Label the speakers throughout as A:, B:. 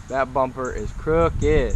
A: That bumper is crooked.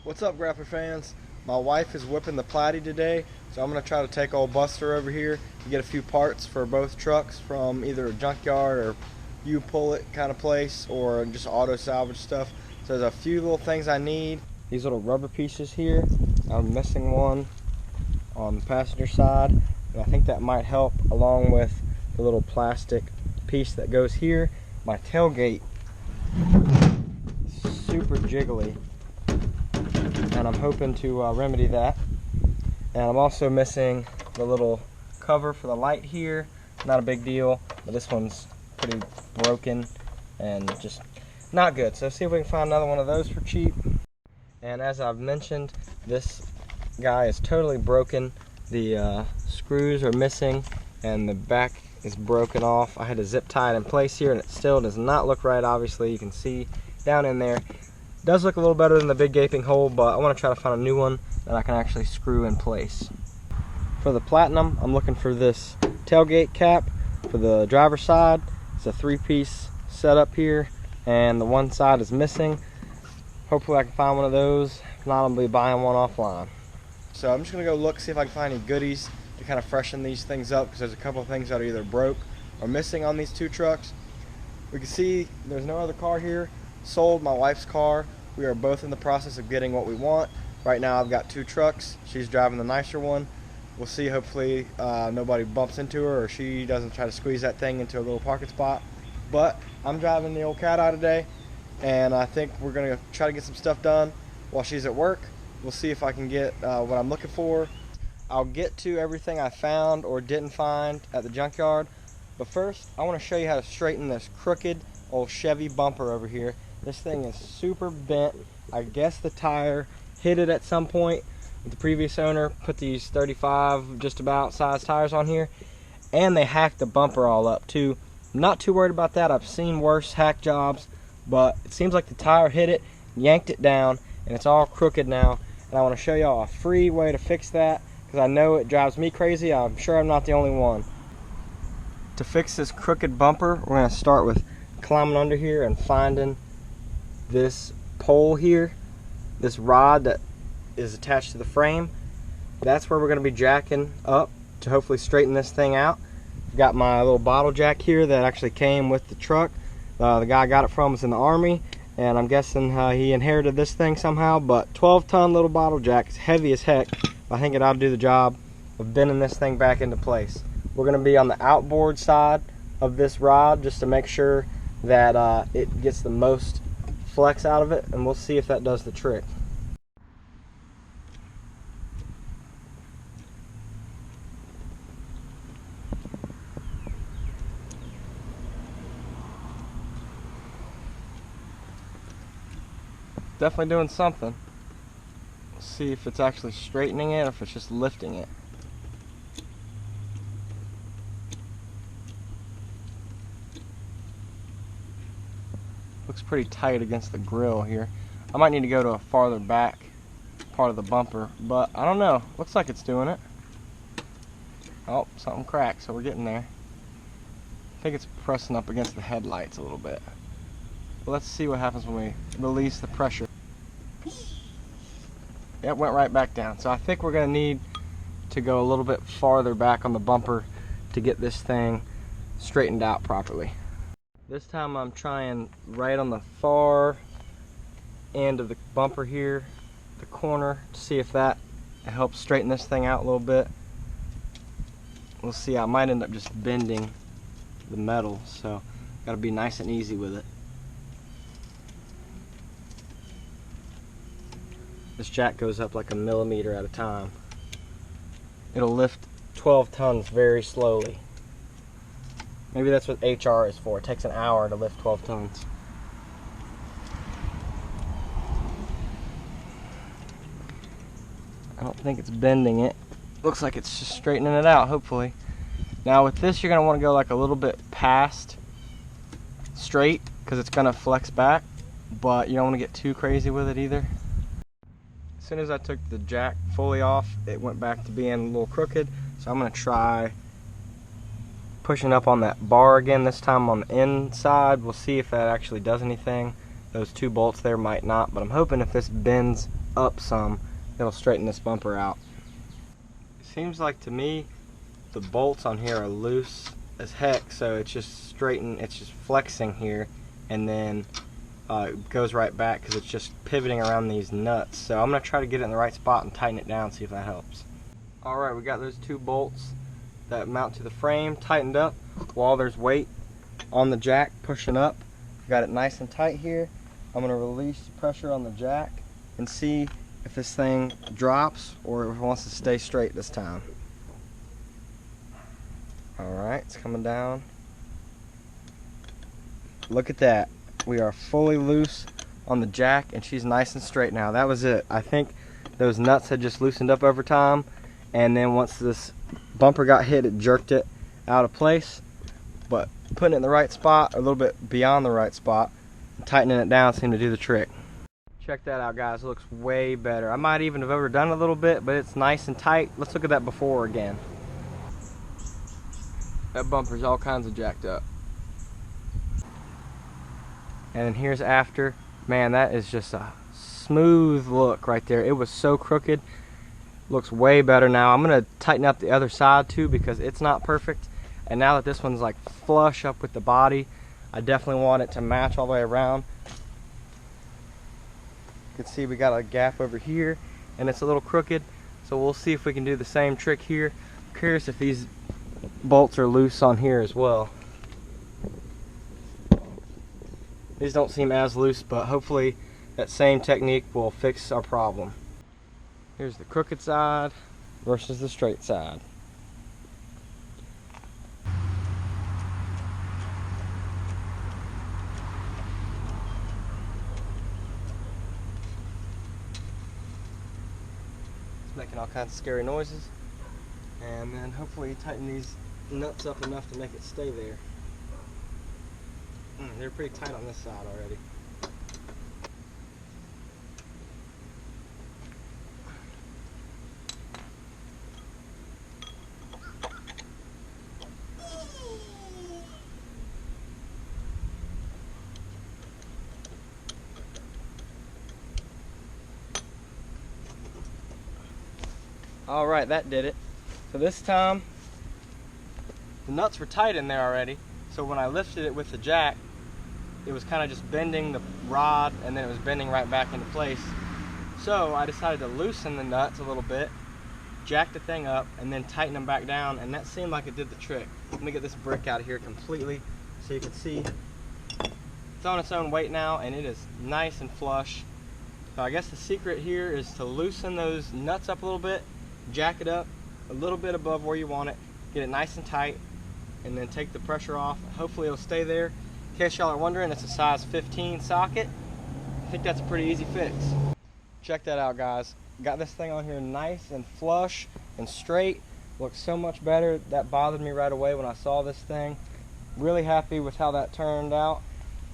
B: What's up, Grappa fans? My wife is whipping the Platy today, so I'm going to try to take old Buster over here and get a few parts for both trucks from either a junkyard or you pull it kind of place or just auto salvage stuff. So there's a few little things I need. These little rubber pieces here, I'm missing one on the passenger side, and I think that might help, along with the little plastic piece that goes here. My tailgate is super jiggly, and I'm hoping to remedy that. And I'm also missing the little cover for the light here. Not a big deal, but this one's pretty broken and just not good. So see if we can find another one of those for cheap. And as I've mentioned, this guy is totally broken. The screws are missing and the back is broken off. I had to zip tie it in place here and it still does not look right. Obviously you can see down in there. It does look a little better than the big gaping hole, but I want to try to find a new one that I can actually screw in place. For the Platinum, I'm looking for this tailgate cap for the driver's side. It's a 3-piece setup here and the one side is missing. Hopefully I can find one of those. If not, I'll be buying one offline. So I'm just going to go look, see if I can find any goodies to kind of freshen these things up, because there's a couple of things that are either broke or missing on these two trucks. We can see there's no other car here. Sold my wife's car. We are both in the process of getting what we want. Right now I've got 2 trucks. She's driving the nicer one. We'll see, hopefully nobody bumps into her or she doesn't try to squeeze that thing into a little parking spot. But I'm driving the old cat eye today, and I think we're going to try to get some stuff done while she's at work. We'll see if I can get what I'm looking for. I'll get to everything I found or didn't find at the junkyard, but first I want to show you how to straighten this crooked old Chevy bumper over here. This thing is super bent. I guess the tire hit it at some point. The previous owner put these 35 just about size tires on here, and they hacked the bumper all up too. I'm not too worried about that. I've seen worse hack jobs, but it seems like the tire hit it, yanked it down, and it's all crooked now. And I want to show y'all a free way to fix that, because I know it drives me crazy. I'm sure I'm not the only one. To fix this crooked bumper, we're going to start with climbing under here and finding this pole here, this rod that is attached to the frame. That's where we're going to be jacking up to hopefully straighten this thing out. I've got my little bottle jack here that actually came with the truck. The guy I got it from was in the Army, and I'm guessing he inherited this thing somehow. But 12-ton little bottle jack, it's heavy as heck. I think it ought to do the job of bending this thing back into place. We're going to be on the outboard side of this rod just to make sure that it gets the most flex out of it, and we'll see if that does the trick. Definitely doing something. Let's see if it's actually straightening it or if it's just lifting it. Looks pretty tight against the grill here. I might need to go to a farther back part of the bumper, but I don't know. Looks like it's doing it. Oh, something cracked, so we're getting there. I think it's pressing up against the headlights a little bit. But let's see what happens when we release the pressure. It went right back down. So I think we're going to need to go a little bit farther back on the bumper to get this thing straightened out properly. This time I'm trying right on the far end of the bumper here, the corner, to see if that helps straighten this thing out a little bit. We'll see. I might end up just bending the metal, so got to be nice and easy with it. This jack goes up like a millimeter at a time. It'll lift 12 tons very slowly. Maybe that's what HR is for. It takes an hour to lift 12 tons. I don't think it's bending it. Looks like it's just straightening it out, hopefully. Now with this, you're going to want to go like a little bit past straight, because it's going to flex back, but you don't want to get too crazy with it either. As soon as I took the jack fully off, it went back to being a little crooked, so I'm going to try pushing up on that bar again, this time on the inside. We'll see if that actually does anything. Those 2 bolts there might not, but I'm hoping if this bends up some, it'll straighten this bumper out. It seems like to me the bolts on here are loose as heck, so it's just it's just flexing here, and then it goes right back because it's just pivoting around these nuts. So I'm going to try to get it in the right spot and tighten it down, see if that helps. Alright, we got those 2 bolts that mount to the frame tightened up while there's weight on the jack pushing up. Got it nice and tight here. I'm going to release the pressure on the jack and see if this thing drops or if it wants to stay straight this time. Alright, it's coming down. Look at that. We are fully loose on the jack and she's nice and straight now. That was it. I think those nuts had just loosened up over time, and then once this bumper got hit, it jerked it out of place. But putting it in the right spot, or a little bit beyond the right spot, and tightening it down seemed to do the trick. Check that out, guys. It looks way better. I might even have overdone it a little bit, but it's nice and tight. Let's look at that before again. That bumper's all kinds of jacked up. And then here's after. Man, that is just a smooth look right there. It was so crooked. Looks way better now. I'm going to tighten up the other side too because it's not perfect. And now that this one's like flush up with the body, I definitely want it to match all the way around. You can see we got a gap over here and it's a little crooked. So we'll see if we can do the same trick here. I'm curious if these bolts are loose on here as well. These don't seem as loose, but hopefully that same technique will fix our problem. Here's the crooked side versus the straight side. It's making all kinds of scary noises. And then hopefully tighten these nuts up enough to make it stay there. They're pretty tight on this side already. Alright, that did it. So this time, the nuts were tight in there already, so when I lifted it with the jack, it was kind of just bending the rod and then it was bending right back into place. So I decided to loosen the nuts a little bit, jack the thing up, and then tighten them back down, and that seemed like it did the trick. Let me get this brick out of here completely so you can see. It's on its own weight now and it is nice and flush. So I guess the secret here is to loosen those nuts up a little bit, jack it up a little bit above where you want it, get it nice and tight, and then take the pressure off. Hopefully it'll stay there. In case y'all are wondering, it's a size 15 socket. I think that's a pretty easy fix. Check that out, guys. Got this thing on here nice and flush and straight. Looks so much better. That bothered me right away when I saw this thing. Really happy with how that turned out.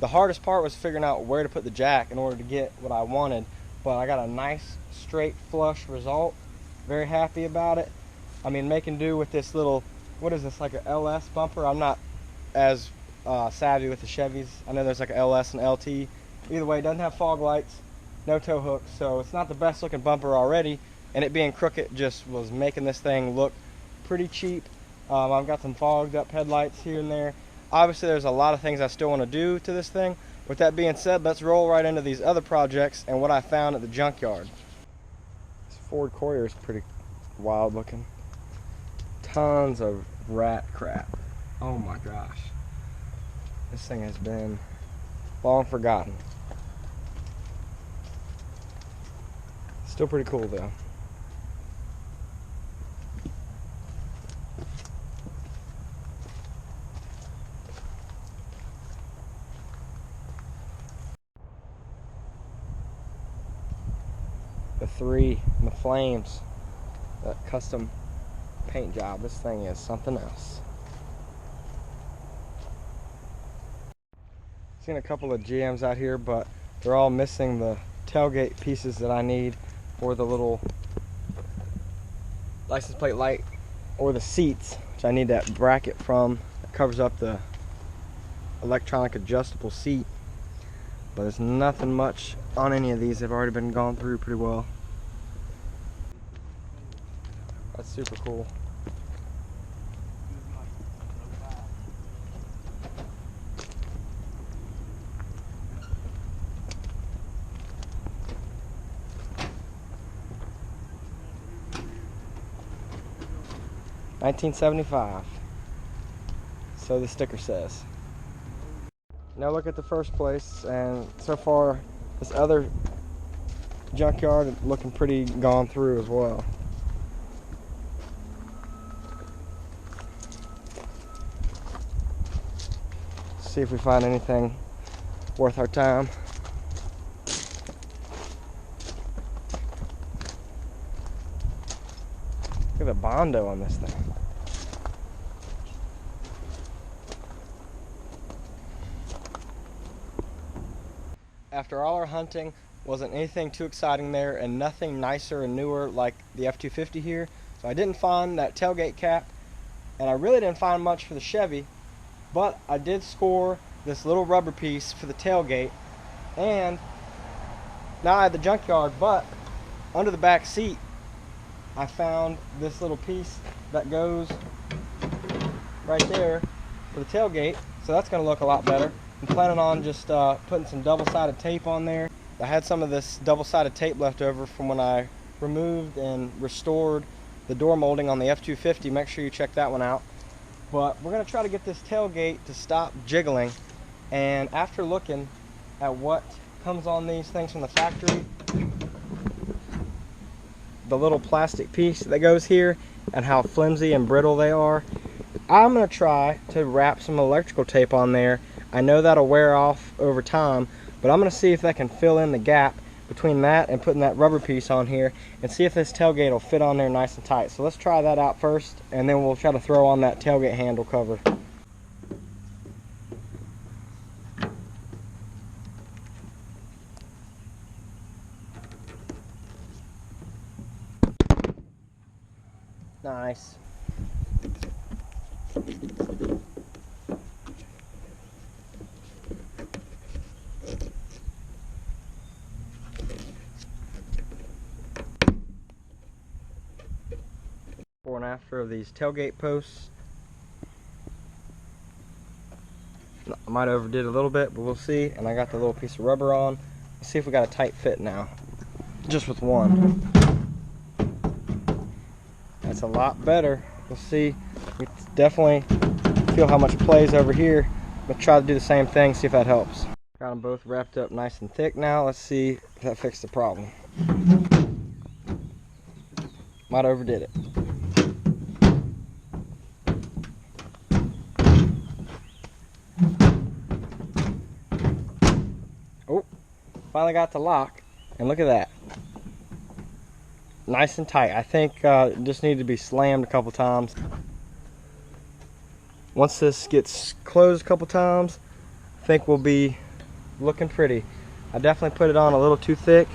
B: The hardest part was figuring out where to put the jack in order to get what I wanted, but I got a nice straight flush result. Very happy about it. I mean, making do with this little, what is this, like a LS bumper? I'm not as savvy with the Chevys. I know there's like a LS and LT. Either way, it doesn't have fog lights, no tow hooks, so it's not the best looking bumper already, and it being crooked just was making this thing look pretty cheap. I've got some fogged up headlights here and there. Obviously there's a lot of things I still want to do to this thing. With that being said, let's roll right into these other projects and what I found at the junkyard. This Ford Courier is pretty wild looking. Tons of rat crap. Oh my gosh. This thing has been long forgotten. Still pretty cool though. The 3 and the flames, that custom paint job, this thing is something else. Seen a couple of GMs out here, but they're all missing the tailgate pieces that I need for the little license plate light, or the seats, which I need that bracket from that covers up the electronic adjustable seat. but there's nothing much on any of these. They've already been gone through pretty well. That's super cool. $1975. So the sticker says. Now look at the first place, and so far this other junkyard looking pretty gone through as well. See if we find anything worth our time. Look at the Bondo on this thing. After all our hunting, wasn't anything too exciting there, and nothing nicer and newer like the F-250 here. So I didn't find that tailgate cap, and I really didn't find much for the Chevy, but I did score this little rubber piece for the tailgate. And now I have the junkyard, but under the back seat I found this little piece that goes right there for the tailgate, so that's going to look a lot better. I'm planning on just putting some double-sided tape on there. I had some of this double-sided tape left over from when I removed and restored the door molding on the F-250. Make sure you check that one out. But we're going to try to get this tailgate to stop jiggling, and after looking at what comes on these things from the factory, the little plastic piece that goes here and how flimsy and brittle they are, I'm going to try to wrap some electrical tape on there. I know that'll wear off over time, but I'm going to see if that can fill in the gap between that and putting that rubber piece on here, and see if this tailgate will fit on there nice and tight. So let's try that out first, and then we'll try to throw on that tailgate handle cover. Nice. Before and after of these tailgate posts. I might have overdid a little bit, but we'll see. And I got the little piece of rubber on. Let's see if we got a tight fit now, just with one. That's a lot better. We'll see. We definitely feel how much plays over here, but try to do the same thing, see if that helps. Got them both wrapped up nice and thick now. Let's see if that fixed the problem. Might have overdid it. Oh, finally got the lock, and look at that. Nice and tight. I think it just needed to be slammed a couple times. Once this gets closed a couple times, I think we'll be looking pretty. I definitely put it on a little too thick,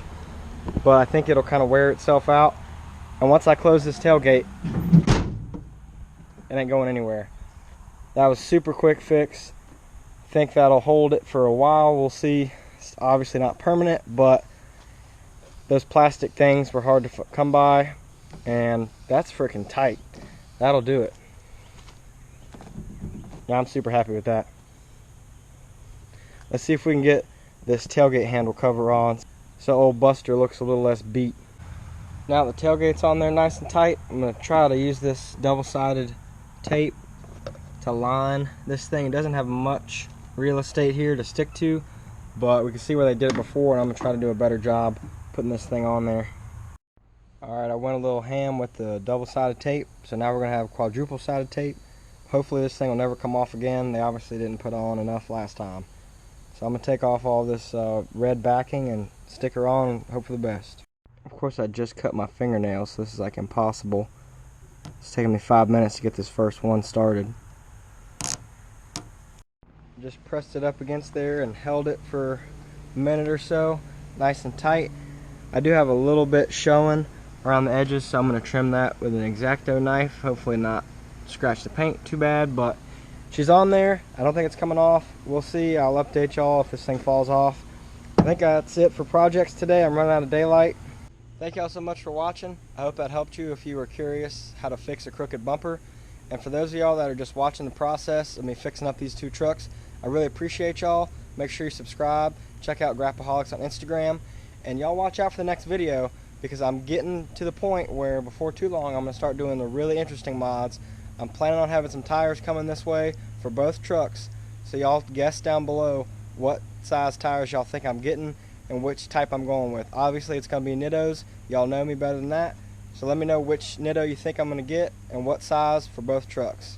B: but I think it'll kind of wear itself out. And once I close this tailgate, it ain't going anywhere. That was super quick fix. I think that'll hold it for a while. We'll see. It's obviously not permanent, but those plastic things were hard to come by, and that's freaking tight. That'll do it. Yeah, I'm super happy with that. Let's see if we can get this tailgate handle cover on so old Buster looks a little less beat. Now the tailgate's on there nice and tight, I'm going to try to use this double-sided tape to line this thing. It doesn't have much real estate here to stick to, but we can see where they did it before, and I'm going to try to do a better job putting this thing on there. Alright, I went a little ham with the double-sided tape, so now we're going to have quadruple-sided tape. Hopefully this thing will never come off again. They obviously didn't put on enough last time. So I'm going to take off all this red backing and stick her on and hope for the best. Of course, I just cut my fingernails, so this is like impossible. It's taking me 5 minutes to get this first one started. Just pressed it up against there and held it for a minute or so, nice and tight. I do have a little bit showing around the edges, so I'm going to trim that with an X-Acto knife. Hopefully not scratch the paint too bad, but she's on there. I don't think it's coming off. We'll see. I'll update y'all if this thing falls off. I think that's it for projects today. I'm running out of daylight. Thank y'all so much for watching. I hope that helped you if you were curious how to fix a crooked bumper. And for those of y'all that are just watching the process of me fixing up these two trucks, I really appreciate y'all. Make sure you subscribe. Check out GRAPPAHOLICS on Instagram. And y'all watch out for the next video, because I'm getting to the point where before too long I'm going to start doing the really interesting mods. I'm planning on having some tires coming this way for both trucks. So y'all guess down below what size tires y'all think I'm getting and which type I'm going with. Obviously it's going to be Nittos. Y'all know me better than that. So let me know which Nitto you think I'm going to get and what size for both trucks.